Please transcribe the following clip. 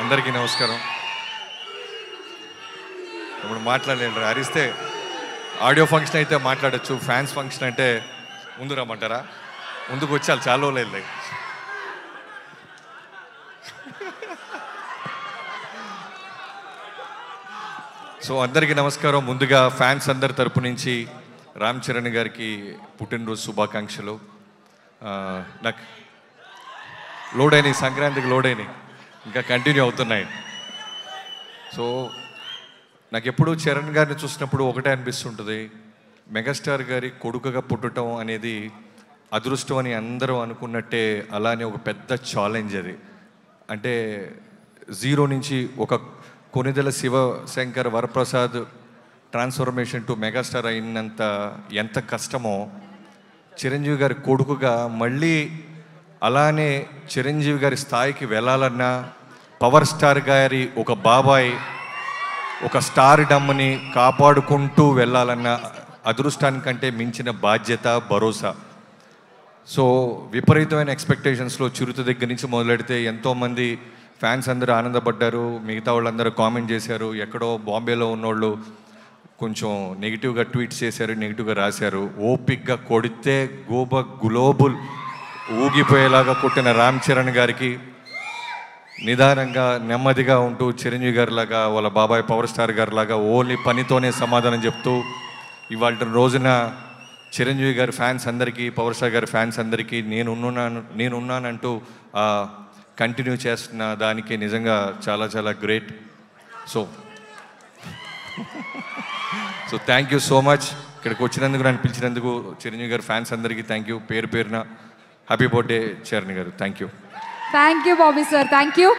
అందరికీ నమస్కారం. ఇప్పుడు మాట్లాడలేండి, అరిస్తే ఆడియో ఫంక్షన్ అయితే మాట్లాడచ్చు, ఫ్యాన్స్ ఫంక్షన్ అంటే ముందు రమ్మంటారా? ముందుకు వచ్చాలి, చాలా రోజులు. సో అందరికీ నమస్కారం. ముందుగా ఫ్యాన్స్ అందరి తరపు నుంచి రామ్ చరణ్ గారికి పుట్టినరోజు శుభాకాంక్షలు. నాకు లోడ్ అయినాయి, సంక్రాంతికి లోడ్ అయినాయి, ఇంకా కంటిన్యూ అవుతున్నాయి. సో నాకు ఎప్పుడూ చరణ్ గారిని చూసినప్పుడు ఒకటే అనిపిస్తుంటుంది, మెగాస్టార్ గారి కొడుకుగా పుట్టడం అనేది అదృష్టం అని అందరూ అనుకున్నట్టే, అలానే ఒక పెద్ద ఛాలెంజ్ అది. అంటే జీరో నుంచి ఒక Konidela Sivasankar Varaprasad transformation to megastar అయినంత ఎంత కష్టమో, చిరంజీవి గారి కొడుకుగా మళ్ళీ అలానే చిరంజీవి గారి స్థాయికి వెళ్ళాలన్నా, పవర్ స్టార్ గారి ఒక బాబాయ్ ఒక స్టార్ డమ్ని కాపాడుకుంటూ వెళ్ళాలన్న అదృష్టానికంటే మించిన బాధ్యత, భరోసా. సో విపరీతమైన ఎక్స్పెక్టేషన్స్లో చిరుత దగ్గర నుంచి మొదలెడితే ఎంతోమంది ఫ్యాన్స్ అందరూ ఆనందపడ్డారు, మిగతా వాళ్ళందరూ కామెంట్ చేశారు, ఎక్కడో బాంబేలో ఉన్నోళ్ళు కొంచెం నెగిటివ్గా ట్వీట్స్ చేశారు, నెగిటివ్గా రాశారు. ఓపిక్గా కొడితే గ్లోబల్ ఊగిపోయేలాగా కొట్టిన రామ్ చరణ్ గారికి, నిదానంగా నెమ్మదిగా ఉంటూ చిరంజీవి గారిలాగా వాళ్ళ బాబాయ్ పవర్ స్టార్ గారిలాగా ఓన్లీ పనితోనే సమాధానం చెప్తూ ఇవాళ రోజున చిరంజీవి గారి ఫ్యాన్స్ అందరికీ, పవర్ స్టార్ గారి ఫ్యాన్స్ అందరికీ నేనున్నానంటూ కంటిన్యూ చేస్తున్న దానికి నిజంగా చాలా చాలా great. So thank you so much. ఇక్కడికి వచ్చినందుకు, నన్ను పిలిచినందుకు చిరంజీవి గారి ఫ్యాన్స్ అందరికీ థ్యాంక్ యూ. పేరు పేరున హ్యాపీ బర్త్డే చరణ్ గారు. Thank you. Thank you Bobby sir, thank you.